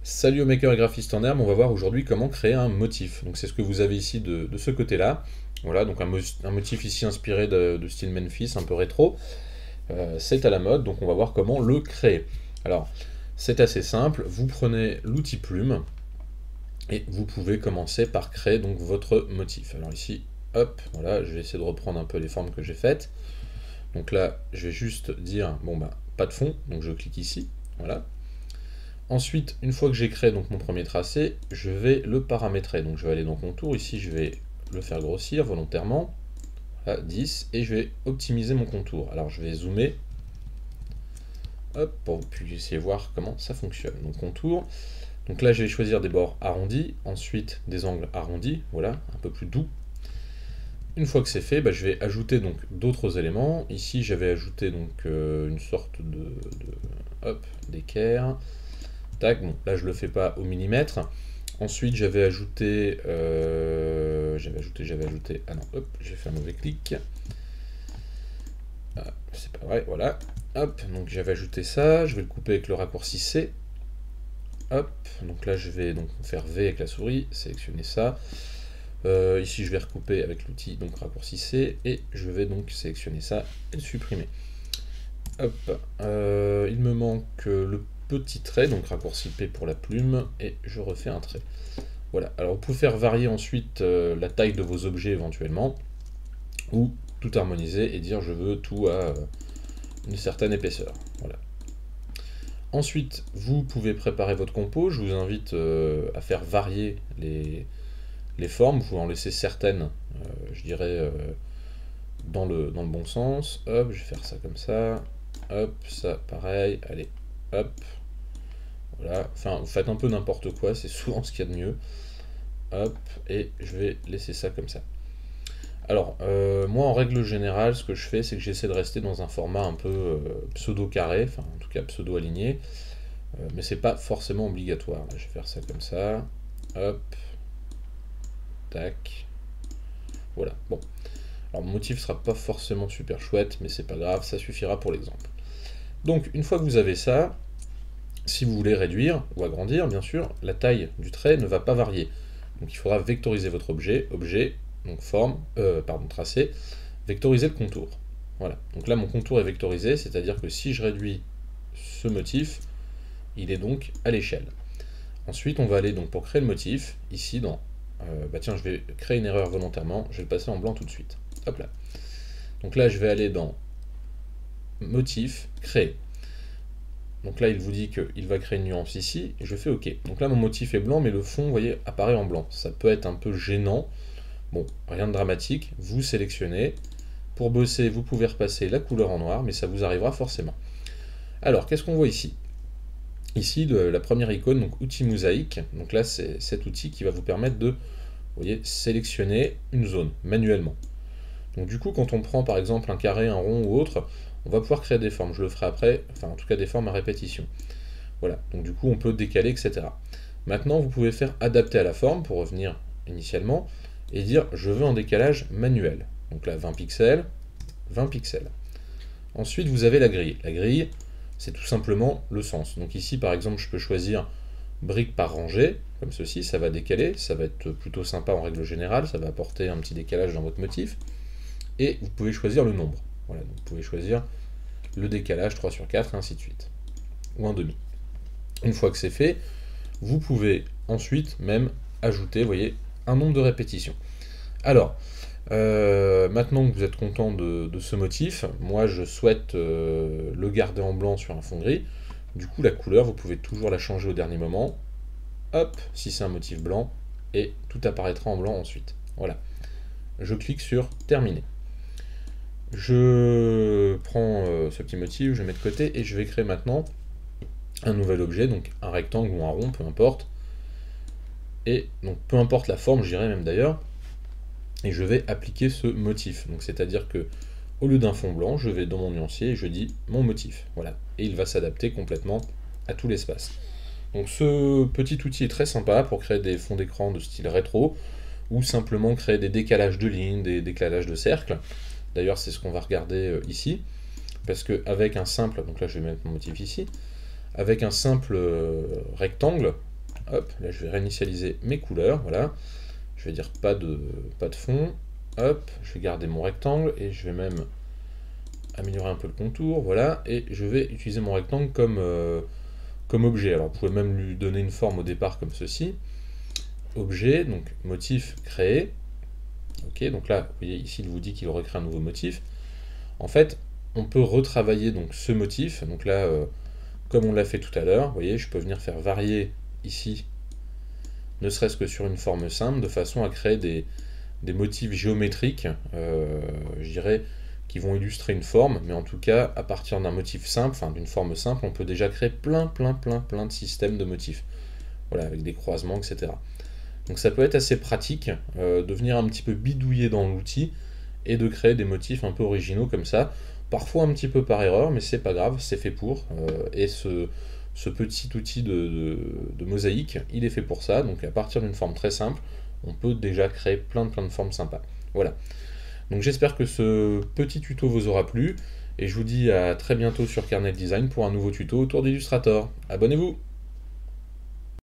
Salut aux makers et graphistes en herbe, on va voir aujourd'hui comment créer un motif. Donc c'est ce que vous avez ici de ce côté-là. Voilà, donc un motif ici inspiré de style Memphis, un peu rétro. C'est à la mode, donc on va voir comment le créer. Alors, c'est assez simple, vous prenez l'outil plume et vous pouvez commencer par créer donc votre motif. Alors ici, hop, voilà, je vais essayer de reprendre un peu les formes que j'ai faites. Donc là, je vais juste dire, bon bah, pas de fond, donc je clique ici, voilà. Ensuite, une fois que j'ai créé donc mon premier tracé, je vais le paramétrer. Donc je vais aller dans contour, ici je vais le faire grossir volontairement à 10 et je vais optimiser mon contour. Alors je vais zoomer, hop, pour que vous puissiez voir comment ça fonctionne. Donc contour, donc là je vais choisir des bords arrondis, ensuite des angles arrondis, voilà, un peu plus doux. Une fois que c'est fait, je vais ajouter donc d'autres éléments. Ici j'avais ajouté donc une sorte hop, d'équerre. Tac, bon, là je le fais pas au millimètre. Ensuite j'avais ajouté, ah non, hop, j'ai fait un mauvais clic. Ah, c'est pas vrai, voilà. Hop, donc j'avais ajouté ça, je vais le couper avec le raccourci C. Hop, donc là je vais donc faire V avec la souris, sélectionner ça. Ici je vais recouper avec l'outil donc raccourci C et je vais donc sélectionner ça et le supprimer. Hop, il me manque le petit trait, donc raccourci P pour la plume, et je refais un trait. Voilà, alors vous pouvez faire varier ensuite la taille de vos objets éventuellement, ou tout harmoniser et dire je veux tout à une certaine épaisseur. Voilà. Ensuite, vous pouvez préparer votre compo, je vous invite à faire varier les formes, vous pouvez en laisser certaines, je dirais, dans le bon sens. Hop, je vais faire ça comme ça. Hop, ça pareil, allez, hop. Voilà, enfin vous faites un peu n'importe quoi, c'est souvent ce qu'il y a de mieux. Hop, et je vais laisser ça comme ça. Alors, moi en règle générale, ce que je fais, c'est que j'essaie de rester dans un format un peu pseudo-carré, enfin en tout cas pseudo-aligné, mais c'est pas forcément obligatoire. Là, je vais faire ça comme ça. Hop, tac. Voilà, bon. Alors mon motif sera pas forcément super chouette, mais c'est pas grave, ça suffira pour l'exemple. Donc une fois que vous avez ça, si vous voulez réduire ou agrandir, bien sûr, la taille du trait ne va pas varier. Donc il faudra vectoriser votre objet, donc forme, pardon, tracé, vectoriser le contour. Voilà, donc là mon contour est vectorisé, c'est-à-dire que si je réduis ce motif, il est donc à l'échelle. Ensuite on va aller donc pour créer le motif, ici dans, tiens je vais créer une erreur volontairement, je vais le passer en blanc tout de suite. Hop là. Donc là je vais aller dans motif, créer. Donc là, il vous dit qu'il va créer une nuance ici, et je fais OK. Donc là, mon motif est blanc, mais le fond, vous voyez, apparaît en blanc. Ça peut être un peu gênant. Bon, rien de dramatique. Vous sélectionnez. Pour bosser, vous pouvez repasser la couleur en noir, mais ça vous arrivera forcément. Alors, qu'est-ce qu'on voit ici? Ici, la première icône, donc outil mosaïque. Donc là, c'est cet outil qui va vous permettre de, vous voyez, sélectionner une zone manuellement. Donc du coup, quand on prend par exemple un carré, un rond ou autre, on va pouvoir créer des formes. Je le ferai après, enfin en tout cas des formes à répétition. Voilà, donc du coup on peut décaler, etc. Maintenant, vous pouvez faire adapter à la forme pour revenir initialement et dire je veux un décalage manuel. Donc là 20 pixels, 20 pixels. Ensuite, vous avez la grille. La grille, c'est tout simplement le sens. Donc ici, par exemple, je peux choisir brique par rangée, comme ceci, ça va décaler, ça va être plutôt sympa en règle générale, ça va apporter un petit décalage dans votre motif. Et vous pouvez choisir le nombre. Voilà, donc vous pouvez choisir le décalage 3 sur 4, et ainsi de suite. Ou un demi. Une fois que c'est fait, vous pouvez ensuite même ajouter, vous voyez, un nombre de répétitions. Alors, maintenant que vous êtes content de ce motif, moi je souhaite le garder en blanc sur un fond gris. Du coup, la couleur, vous pouvez toujours la changer au dernier moment. Hop, si c'est un motif blanc, et tout apparaîtra en blanc ensuite. Voilà. Je clique sur terminer. Je prends ce petit motif, je le mets de côté et je vais créer maintenant un nouvel objet, donc un rectangle ou un rond, peu importe. Et donc peu importe la forme, je dirais même d'ailleurs, et je vais appliquer ce motif. Donc c'est-à-dire que au lieu d'un fond blanc, je vais dans mon nuancier et je dis mon motif. Voilà. Et il va s'adapter complètement à tout l'espace. Donc ce petit outil est très sympa pour créer des fonds d'écran de style rétro, ou simplement créer des décalages de lignes, des décalages de cercles. D'ailleurs, c'est ce qu'on va regarder ici, parce qu'avec un simple, donc là je vais mettre mon motif ici, avec un simple rectangle, Hop, là je vais réinitialiser mes couleurs, voilà. Je vais dire pas de fond. Hop, je vais garder mon rectangle et je vais même améliorer un peu le contour, voilà. Et je vais utiliser mon rectangle comme objet. Alors vous pouvez même lui donner une forme au départ comme ceci. Objet, donc motif créé. Ok, donc là, vous voyez ici, il vous dit qu'il recrée un nouveau motif. En fait, on peut retravailler donc ce motif. Donc là, comme on l'a fait tout à l'heure, vous voyez, je peux venir faire varier ici, ne serait-ce que sur une forme simple, de façon à créer des motifs géométriques, je dirais, qui vont illustrer une forme, mais en tout cas, à partir d'un motif simple, enfin d'une forme simple, on peut déjà créer plein de systèmes de motifs. Voilà, avec des croisements, etc. Donc ça peut être assez pratique de venir un petit peu bidouiller dans l'outil et de créer des motifs un peu originaux comme ça, parfois un petit peu par erreur, mais c'est pas grave, c'est fait pour. Et ce petit outil de mosaïque, il est fait pour ça, donc à partir d'une forme très simple, on peut déjà créer plein de formes sympas. Voilà. Donc j'espère que ce petit tuto vous aura plu, et je vous dis à très bientôt sur Kernel Design pour un nouveau tuto autour d'Illustrator. Abonnez-vous!